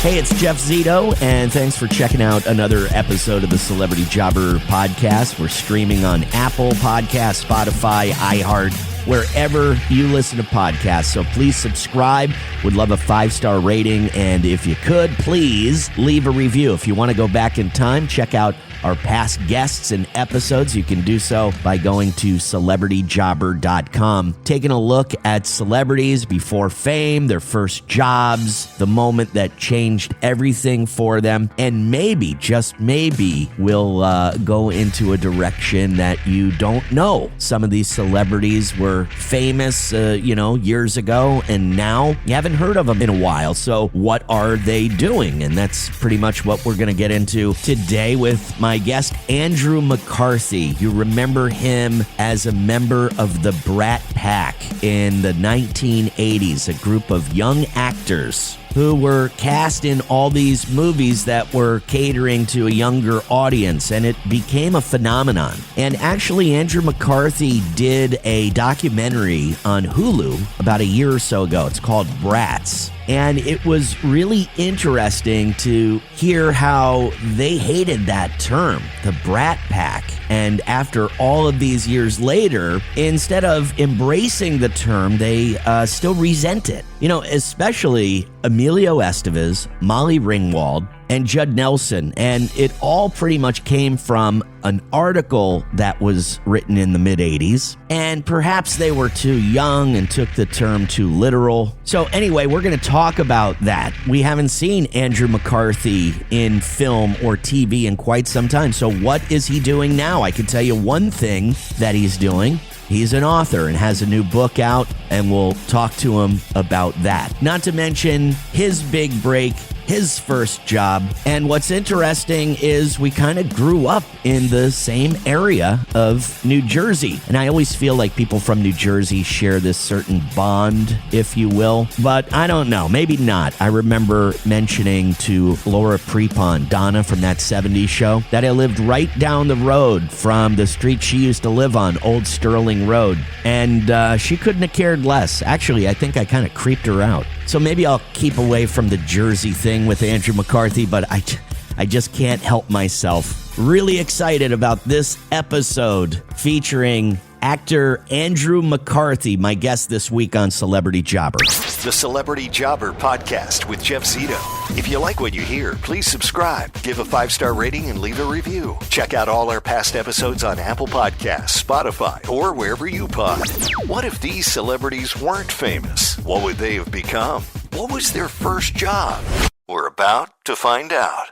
Hey, it's Jeff Zito, and thanks for checking out another episode of the Celebrity Jobber podcast. We're streaming on Apple Podcasts, Spotify, iHeart, wherever you listen to podcasts. So please subscribe. Would love a 5-star rating. And if you could, please leave a review. If you want to go back in time, check out our past guests and episodes. You can do so by going to celebrityjobber.com, taking a look at celebrities before fame, their first jobs, the moment that changed everything for them, and maybe, just maybe, we'll go into a direction that you don't know. Some of these celebrities were famous, years ago, and now you haven't heard of them in a while. So what are they doing? And that's pretty much what we're going to get into today with my guest, Andrew McCarthy. You remember him as a member of the Brat pack in the 1980s, a group of young actors who were cast in all these movies that were catering to a younger audience, and it became a phenomenon. And actually, Andrew McCarthy did a documentary on Hulu about a year or so ago. It's called Brats. And it was really interesting to hear how they hated that term, the Brat Pack. And after all of these years later, instead of embracing the term, they still resent it. You know, especially Emilio Estevez, Molly Ringwald, and Judd Nelson. And it all pretty much came from an article that was written in the mid-'80s. And perhaps they were too young and took the term too literal. So anyway, we're going to talk about that. We haven't seen Andrew McCarthy in film or TV in quite some time. So what is he doing now? I can tell you one thing that he's doing. He's an author and has a new book out, and we'll talk to him about that. Not to mention his big break, his first job. And what's interesting is we kind of grew up in the same area of New Jersey. And I always feel like people from New Jersey share this certain bond, if you will. But I don't know, maybe not. I remember mentioning to Laura Prepon, Donna from that 70s show, that I lived right down the road from the street she used to live on, Old Sterling Road. And she couldn't have cared less. Actually, I think I kind of creeped her out. So maybe I'll keep away from the Jersey thing with Andrew McCarthy, but I just can't help myself. Really excited about this episode featuring actor Andrew McCarthy, my guest this week on Celebrity Jobber. The Celebrity Jobber podcast with Jeff Zito. If you like what you hear, please subscribe, give a 5-star rating, and leave a review. Check out all our past episodes on Apple Podcasts, Spotify, or wherever you pod. What if these celebrities weren't famous? What would they have become? What was their first job? We're about to find out.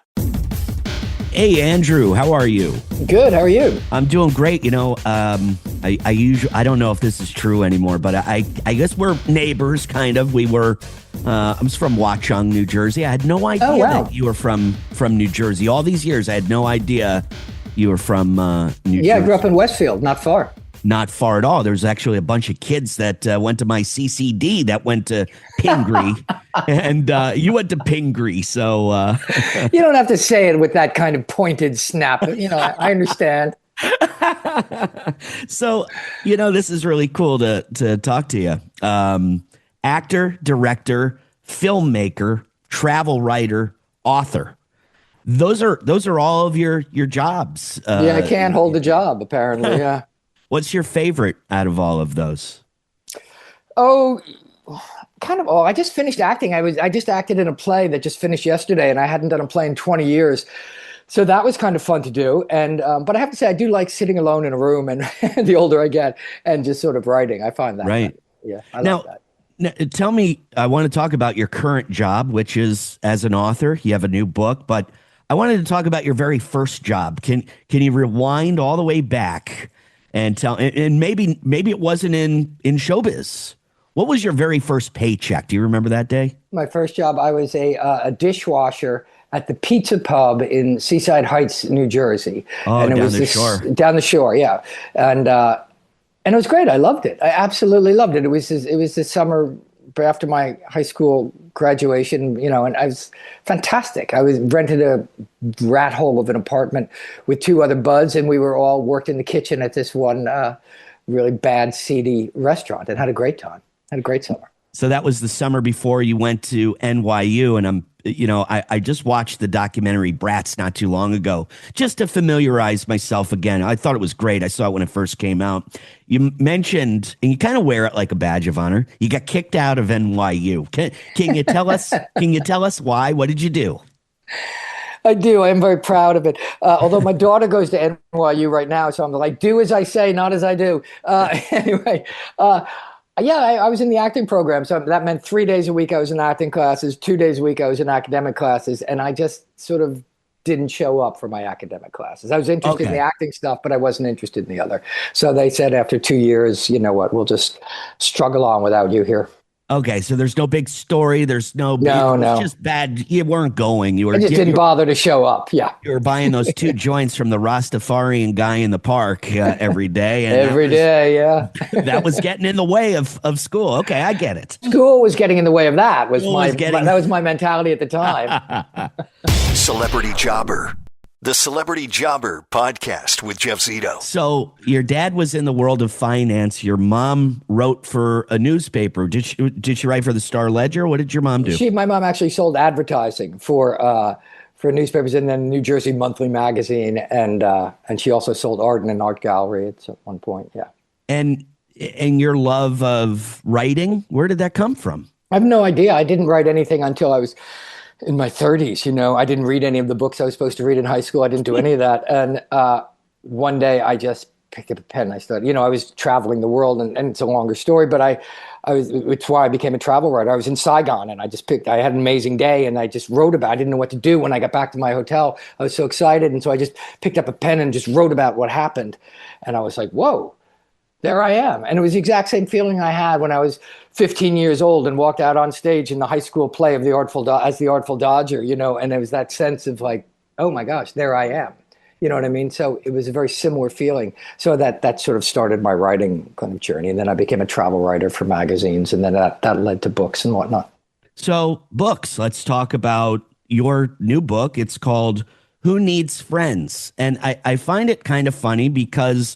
Hey, Andrew, how are you? Good. How are you? I'm doing great. You know, I don't know if this is true anymore, but I guess we're neighbors, kind of. We were. I'm from Watchung, New Jersey. I had no idea that you were from New Jersey. All these years, I had no idea you were from New Jersey. Yeah, I grew up in Westfield, not far. Not far at all. There's actually a bunch of kids that went to my CCD that went to Pingree, and you went to Pingree. So you don't have to say it with that kind of pointed snap. You know, I understand. So, you know, this is really cool to talk to you. Actor, director, filmmaker, travel writer, author. Those are all of your jobs. Yeah, I can't hold a job, apparently. Yeah. What's your favorite out of all of those? Oh, kind of all. I just finished acting. I just acted in a play that just finished yesterday, and I hadn't done a play in 20 years. So that was kind of fun to do. And but I have to say, I do like sitting alone in a room, and the older I get, and just sort of writing. I find that. Right. Yeah, I love that. Now, tell me, I want to talk about your current job, which is as an author. You have a new book, but I wanted to talk about your very first job. Can you rewind all the way back and tell? And maybe it wasn't in showbiz. What was your very first paycheck? Do you remember that day? My first job, I was a dishwasher at the Pizza Pub in Seaside Heights, New Jersey. Oh, and it down was the shore. Down the shore, yeah. And it was great. I loved it. I absolutely loved it. It was the summer after my high school graduation, you know, and I was fantastic. I was rented a rat hole of an apartment with two other buds, and we were all worked in the kitchen at this one really bad, seedy restaurant, and had a great time. Had a great summer. So that was the summer before you went to NYU, and I'm I just watched the documentary Brats not too long ago, just to familiarize myself again. I thought it was great. I saw it when it first came out. You mentioned, and you kind of wear it like a badge of honor, you got kicked out of NYU. Can you tell us? Can you tell us why? What did you do? I do. I am very proud of it. Although my daughter goes to NYU right now, so I'm like, do as I say, not as I do. Anyway, yeah, I was in the acting program. So that meant 3 days a week I was in acting classes, 2 days a week I was in academic classes. And I just sort of didn't show up for my academic classes. I was interested in the acting stuff, but I wasn't interested in the other. So they said after 2 years, you know what, we'll just struggle on without you here. Okay, so there's no big story. There's no. It's just bad. You weren't going. I just didn't bother to show up. Yeah. You were buying those 2 joints from the Rastafarian guy in the park every day. And every day, yeah. That was getting in the way of school. Okay, I get it. School was getting in the way of that. That was my mentality at the time. Celebrity Jobber. The Celebrity Jobber Podcast with Jeff Zito. So your dad was in the world of finance. Your mom wrote for a newspaper. Did she write for the Star Ledger? What did your mom do? My mom actually sold advertising for newspapers and then New Jersey Monthly Magazine, and she also sold art in an art gallery at one point. Yeah. And your love of writing, where did that come from? I have no idea. I didn't write anything until I was in my 30s. I didn't read any of the books I was supposed to read in high school. I didn't do any of that. And one day I just picked up a pen. I started, I was traveling the world, and it's a longer story, but it's why I became a travel writer. I was in Saigon, and I had an amazing day, and I just wrote about it. I didn't know what to do when I got back to my hotel. I was so excited. And so I just picked up a pen and just wrote about what happened. And I was like, whoa. There I am. And it was the exact same feeling I had when I was 15 years old and walked out on stage in the high school play of the Artful Dodger, and it was that sense of like, oh my gosh, there I am. You know what I mean? So it was a very similar feeling. So that sort of started my writing kind of journey. And then I became a travel writer for magazines, and then that led to books and whatnot. So books, let's talk about your new book. It's called Who Needs Friends? And I find it kind of funny because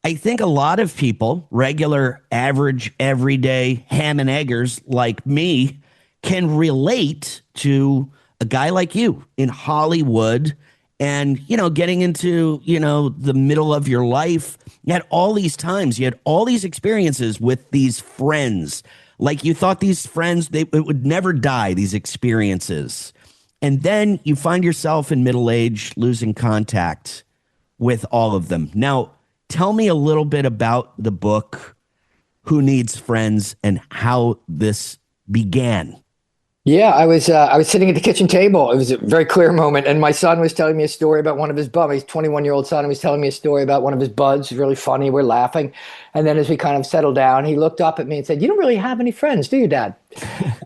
I think a lot of people, regular, average, everyday ham and eggers like me, can relate to a guy like you in Hollywood and, getting into, the middle of your life. You had all these times, you had all these experiences with these friends. Like you thought these friends, it would never die, these experiences. And then you find yourself in middle age, losing contact with all of them. Now, tell me a little bit about the book, Who Needs Friends, and how this began. Yeah, I was sitting at the kitchen table. It was a very clear moment, and my son was telling me a story about one of his buds. His 21-year-old son was telling me a story about one of his buds. It was really funny. We're laughing, and then as we kind of settled down, he looked up at me and said, "You don't really have any friends, do you, Dad?"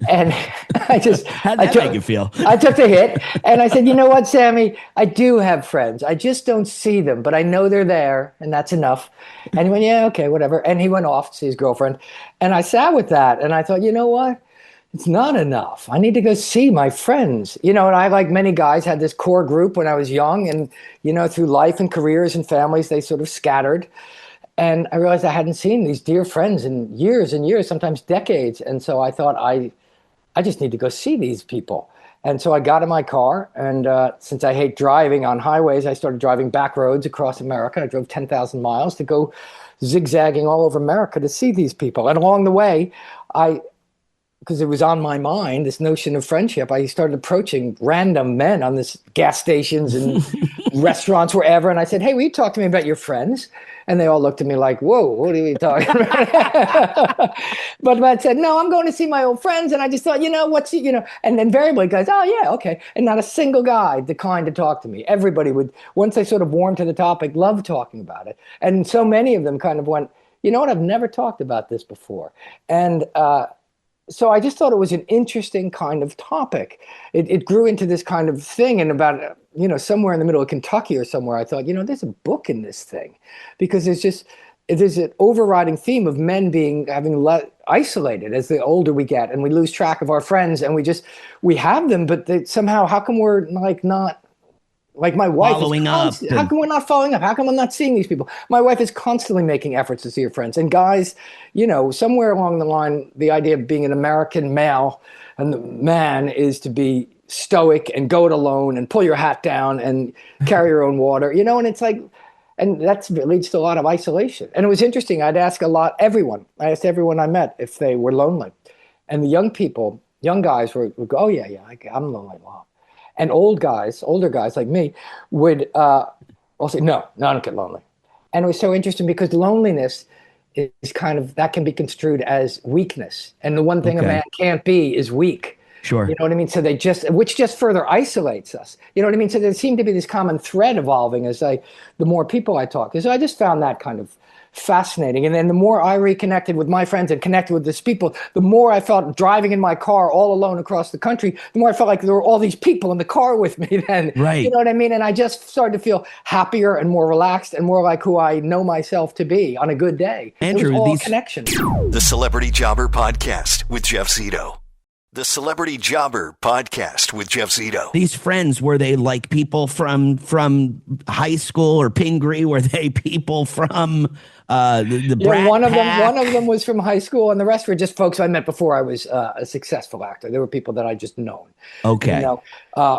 And how'd that make you feel? I took the hit, and I said, "You know what, Sammy? I do have friends. I just don't see them, but I know they're there, and that's enough." And he went, "Yeah, okay, whatever." And he went off to see his girlfriend, and I sat with that, and I thought, you know what? It's not enough. I need to go see my friends. And I, like many guys, had this core group when I was young, and, through life and careers and families, they sort of scattered. And I realized I hadn't seen these dear friends in years and years, sometimes decades. And so I thought, I just need to go see these people. And so I got in my car, and since I hate driving on highways, I started driving back roads across America. I drove 10,000 miles to go zigzagging all over America to see these people. And along the way, because it was on my mind, this notion of friendship, I started approaching random men on this gas stations and restaurants, wherever. And I said, "Hey, will you talk to me about your friends?" And they all looked at me like, "Whoa, what are you talking about?" But I said, "No, I'm going to see my old friends." And I just thought, and invariably guys, "Oh yeah, okay." And not a single guy declined to talk to me. Everybody would, once they sort of warmed to the topic, love talking about it. And so many of them kind of went, "You know what? I've never talked about this before." And, so I just thought it was an interesting kind of topic. It grew into this kind of thing, and about, somewhere in the middle of Kentucky or somewhere, I thought, there's a book in this thing, because there's an overriding theme of men having isolated as the older we get, and we lose track of our friends, and we have them, but somehow, how come we're not like my wife following up? How come we're not following up? How come I'm not seeing these people? My wife is constantly making efforts to see her friends. And guys, somewhere along the line, the idea of being an American male and the man is to be stoic and go it alone and pull your hat down and carry your own water, and it's like, and that leads to a lot of isolation. And it was interesting. I asked everyone I met if they were lonely. And the young guys would go, oh yeah, I'm lonely. Wow. And older guys like me would all say, no, I don't get lonely. And it was so interesting because loneliness is kind of, that can be construed as weakness. And the one thing a man can't be is weak. Sure. You know what I mean? So which just further isolates us. You know what I mean? So there seemed to be this common thread evolving the more people I talked to. So I just found that kind of fascinating. And then the more I reconnected with my friends and connected with these people, the more I felt driving in my car all alone across the country, the more I felt like there were all these people in the car with me then. Right. You know what I mean? And I just started to feel happier and more relaxed and more like who I know myself to be on a good day. Andrew, it was all connection. The Celebrity Jobber Podcast with Jeff Zito. The Celebrity Jobber Podcast with Jeff Zito. These friends, were they like people from high school or Pingree? Were they people from the Brat one of Pack? them was from high school, and the rest were just folks I met before I was a successful actor. There were people that I just known. Okay.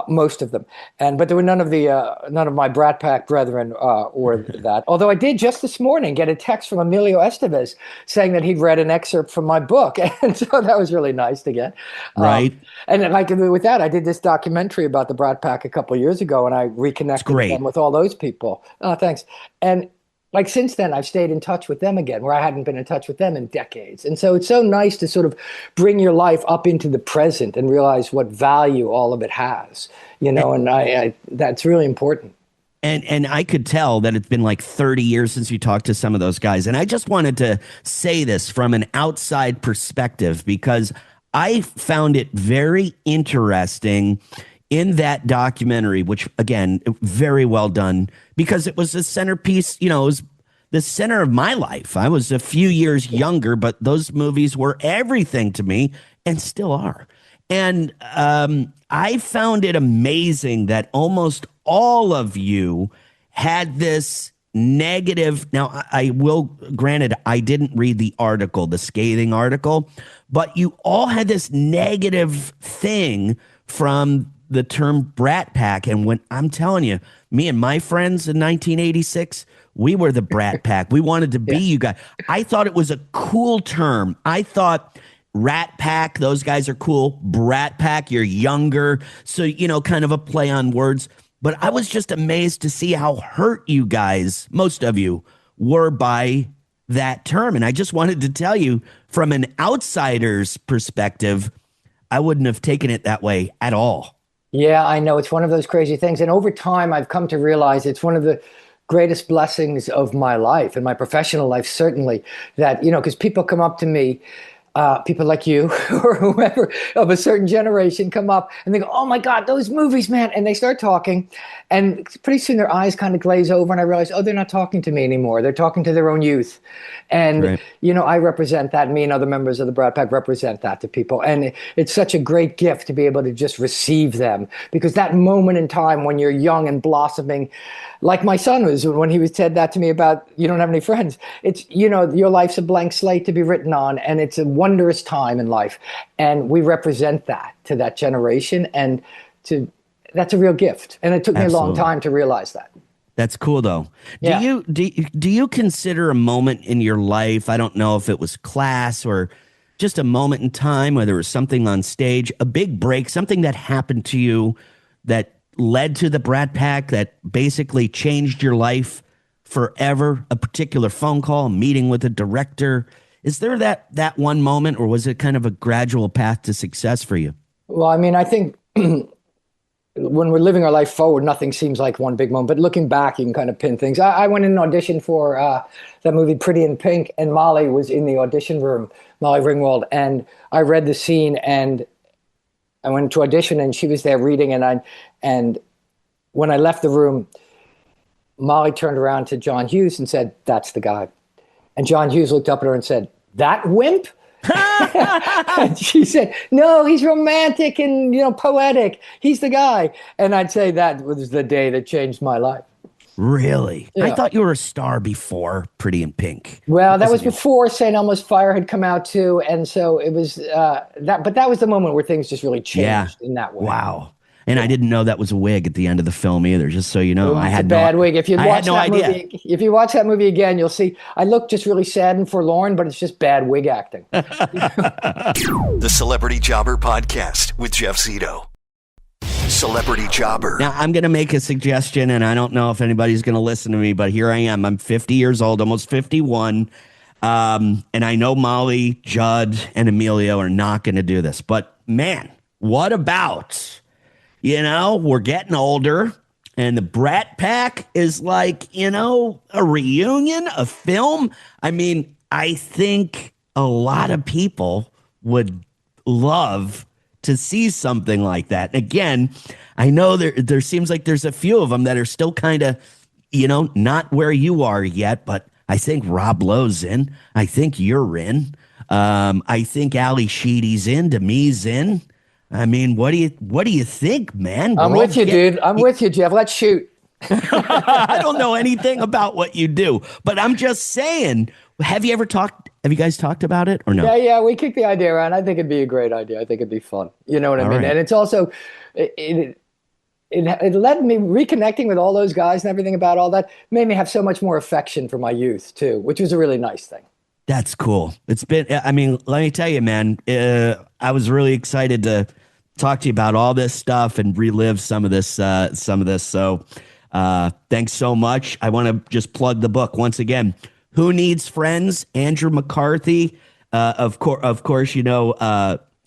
Most of them, but there were none of my Brat Pack brethren or that. Although I did just this morning get a text from Emilio Estevez saying that he'd read an excerpt from my book, and so that was really nice to get. Right. And like with that, I did this documentary about the Brat Pack a couple of years ago, and I reconnected them with all those people. Oh, thanks. And like since then, I've stayed in touch with them again, where I hadn't been in touch with them in decades. And so it's so nice to sort of bring your life up into the present and realize what value all of it has, and I that's really important. And I could tell that it's been like 30 years since you talked to some of those guys. And I just wanted to say this from an outside perspective, because I found it very interesting in that documentary, which, again, very well done, because it was the centerpiece, it was the center of my life. I was a few years younger, but those movies were everything to me and still are. And I found it amazing that almost all of you had this negative. Now, granted, I didn't read the article, the scathing article, but you all had this negative thing from the term Brat Pack. And when I'm telling you, me and my friends in 1986, we were the Brat Pack. We wanted to be you guys. I thought it was a cool term. I thought Rat Pack, those guys are cool. Brat Pack, you're younger. So, kind of a play on words. But I was just amazed to see how hurt you guys, most of you, were by that term. And I just wanted to tell you, from an outsider's perspective, I wouldn't have taken it that way at all. Yeah, I know. It's one of those crazy things. And over time, I've come to realize it's one of the greatest blessings of my life and my professional life, certainly, that, because people come up to me, people like you or whoever of a certain generation come up and they go, oh my God, those movies, man. And they start talking, and pretty soon their eyes kind of glaze over, and I realize, oh, they're not talking to me anymore. They're talking to their own youth. And, right. I represent that. Me and other members of the Brat Pack represent that to people. And it's such a great gift to be able to just receive them, because that moment in time when you're young and blossoming, like my son was when he said that to me about, you don't have any friends. It's, your life's a blank slate to be written on, and it's a wondrous time in life. And we represent that to that generation, and that's a real gift. And it took me a long time to realize that. That's cool, though. Yeah. Do you consider a moment in your life, I don't know if it was class or just a moment in time, where there was something on stage, a big break, something that happened to you that led to the Brat Pack, that basically changed your life forever? A particular phone call, a meeting with a director? Is there that one moment, or was it kind of a gradual path to success for you? Well, I mean, I think when we're living our life forward, nothing seems like one big moment. But looking back, you can kind of pin things. I went in an audition for that movie Pretty in Pink, and Molly was in the audition room, Molly Ringwald, and I read the scene, and I went to audition, and she was there reading, and when I left the room, Molly turned around to John Hughes and said, "That's the guy." And John Hughes looked up at her and said, "That wimp?" And she said, "No, he's romantic and poetic. He's the guy." And I'd say that was the day that changed my life. Really? Yeah. I thought you were a star before Pretty in Pink. Well, that was before St. Elmo's Fire had come out too, and so it was that. But that was the moment where things just really changed in that way. Wow. And I didn't know that was a wig at the end of the film either, just so you know. I had a bad wig. If you watch that movie, if you watch that movie again, you'll see I look just really sad and forlorn, but it's just bad wig acting. The Celebrity Jobber Podcast with Jeff Zito. Celebrity Jobber. Now, I'm going to make a suggestion, and I don't know if anybody's going to listen to me, but here I am. I'm 50 years old, almost 51. And I know Molly, Judd, and Emilio are not going to do this. But, man, what about, we're getting older, and the Brat Pack is like, a reunion, a film. I mean, I think a lot of people would love to see something like that. Again, I know there seems like there's a few of them that are still kind of, not where you are yet, but I think Rob Lowe's in. I think you're in. I think Ali Sheedy's in. Demi's in. I mean, what do you think, man? I'm with you, dude. I'm with you, Jeff. Let's shoot. I don't know anything about what you do, but I'm just saying, have you guys talked about it or no? Yeah, we kicked the idea around. I think it'd be a great idea. I think it'd be fun. You know what I mean? Right. And it's also, it led me reconnecting with all those guys and everything about all that made me have so much more affection for my youth too, which was a really nice thing. That's cool. It's been, let me tell you, man, I was really excited to talk to you about all this stuff and relive some of this. So thanks so much. I want to just plug the book once again. Who Needs Friends? Andrew McCarthy, of course,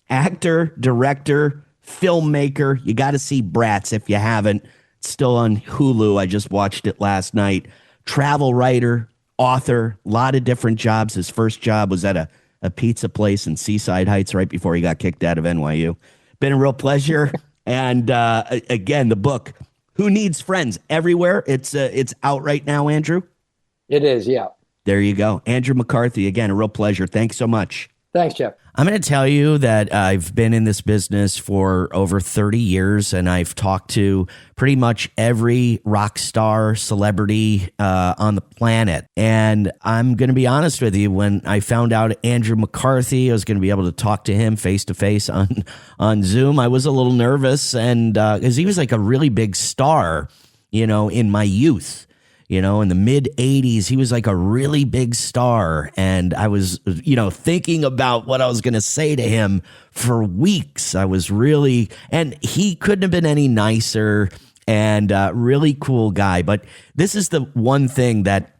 actor, director, filmmaker. You got to see Bratz if you haven't. It's still on Hulu. I just watched it last night. Travel writer, author, a lot of different jobs. His first job was at a pizza place in Seaside Heights right before he got kicked out of NYU. Been a real pleasure. And again, the book, Who Needs Friends? Everywhere. It's out right now, Andrew. It is, yeah. There you go. Andrew McCarthy, again, a real pleasure. Thanks so much. Thanks, Jeff. I'm going to tell you that I've been in this business for over 30 years, and I've talked to pretty much every rock star, celebrity on the planet. And I'm going to be honest with you, when I found out Andrew McCarthy, I was going to be able to talk to him face-to-face on Zoom, I was a little nervous, and because he was like a really big star, in my youth. In the mid 80s, he was like a really big star. And I was, thinking about what I was going to say to him for weeks. I was really, and he couldn't have been any nicer, and really cool guy. But this is the one thing that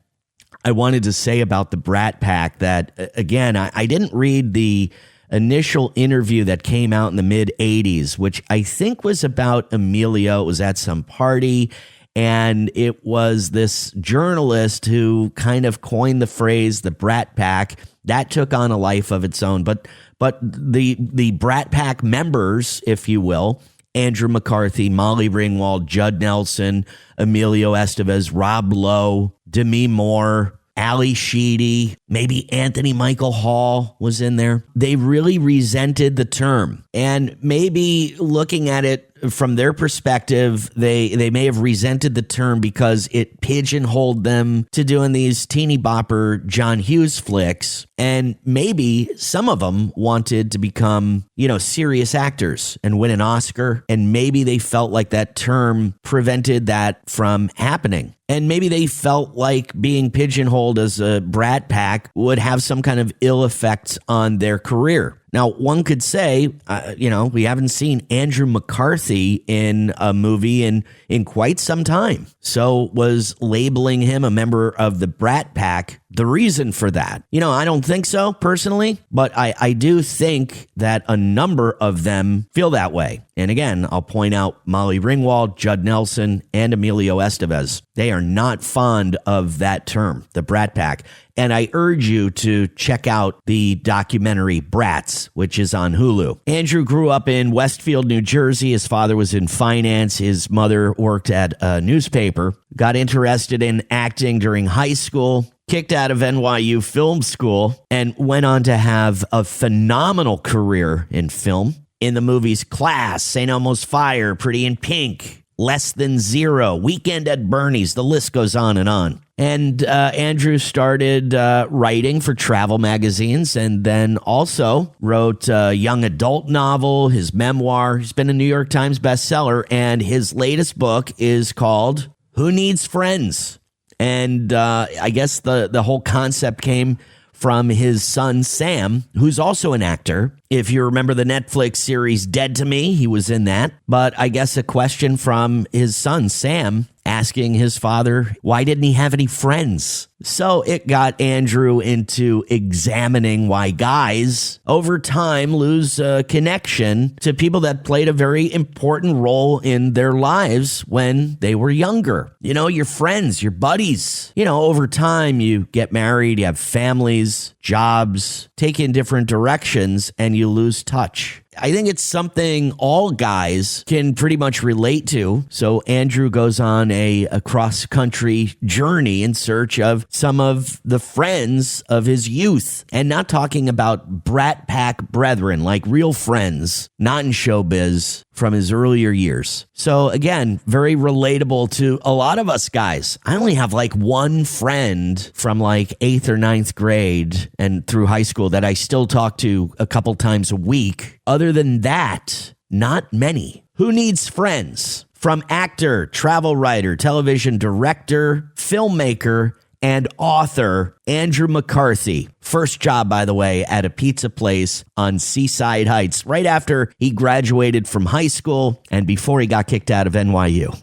I wanted to say about the Brat Pack that, again, I didn't read the initial interview that came out in the mid 80s, which I think was about Emilio. It was at some party. And it was this journalist who kind of coined the phrase, the Brat Pack. That took on a life of its own. But the Brat Pack members, if you will, Andrew McCarthy, Molly Ringwald, Judd Nelson, Emilio Estevez, Rob Lowe, Demi Moore, Ali Sheedy, maybe Anthony Michael Hall was in there. They really resented the term. And maybe looking at it from their perspective, they may have resented the term because it pigeonholed them to doing these teeny bopper John Hughes flicks. And maybe some of them wanted to become, serious actors and win an Oscar. And maybe they felt like that term prevented that from happening. And maybe they felt like being pigeonholed as a Brat Pack would have some kind of ill effects on their career. Now, one could say, we haven't seen Andrew McCarthy in a movie in quite some time. So was labeling him a member of the Brat Pack the reason for that? I don't think so personally, but I do think that a number of them feel that way. And again, I'll point out Molly Ringwald, Judd Nelson, and Emilio Estevez. They are not fond of that term, the Brat Pack. And I urge you to check out the documentary Bratz, which is on Hulu. Andrew grew up in Westfield, New Jersey. His father was in finance. His mother worked at a newspaper. Got interested in acting during high school. Kicked out of NYU film school and went on to have a phenomenal career in film. In the movies Class, St. Elmo's Fire, Pretty in Pink, Less Than Zero, Weekend at Bernie's. The list goes on and on. And Andrew started writing for travel magazines and then also wrote a young adult novel, his memoir. He's been a New York Times bestseller, and his latest book is called Who Needs Friends? And I guess the whole concept came from his son, Sam, who's also an actor. If you remember the Netflix series Dead to Me, he was in that. But I guess a question from his son, Sam, asking his father, why didn't he have any friends? So it got Andrew into examining why guys over time lose a connection to people that played a very important role in their lives when they were younger. You know, your friends, your buddies. You know, over time you get married, you have families, jobs, take in different directions, and you lose touch. I think it's something all guys can pretty much relate to. So Andrew goes on a cross-country journey in search of some of the friends of his youth. And not talking about Brat Pack brethren, like real friends, not in showbiz, from his earlier years. So again, very relatable to a lot of us guys. I only have like one friend from like 8th or 9th grade and through high school that I still talk to a couple times a week. Other than that, not many. Who needs friends? From actor, travel writer, television director, filmmaker, and author Andrew McCarthy. First job, by the way, at a pizza place on Seaside Heights, right after he graduated from high school and before he got kicked out of NYU.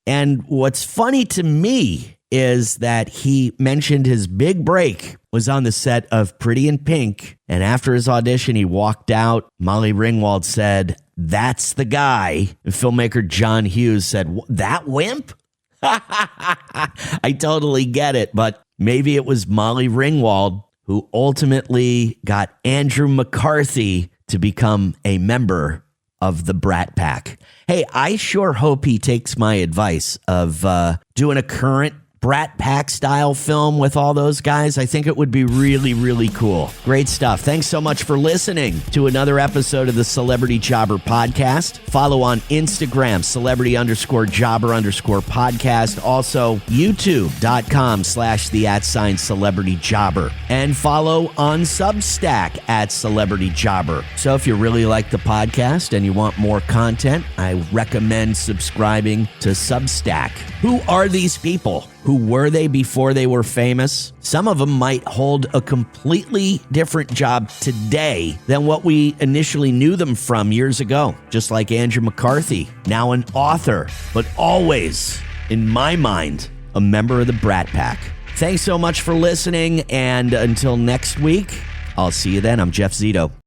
And what's funny to me is that he mentioned his big break was on the set of Pretty in Pink. And after his audition, he walked out. Molly Ringwald said, "That's the guy." And filmmaker John Hughes said, "That wimp?" I totally get it, but maybe it was Molly Ringwald who ultimately got Andrew McCarthy to become a member of the Brat Pack. Hey, I sure hope he takes my advice of doing a current Brat Pack style film with all those guys. I think it would be really, really cool. Great stuff. Thanks so much for listening to another episode of the Celebrity Jobber Podcast. Follow on Instagram, celebrity_jobber_podcast. Also, youtube.com/the@celebrityjobber. And follow on Substack @celebrityjobber. So if you really like the podcast and you want more content, I recommend subscribing to Substack. Who are these people? Who were they before they were famous? Some of them might hold a completely different job today than what we initially knew them from years ago. Just like Andrew McCarthy, now an author, but always, in my mind, a member of the Brat Pack. Thanks so much for listening, and until next week, I'll see you then. I'm Jeff Zito.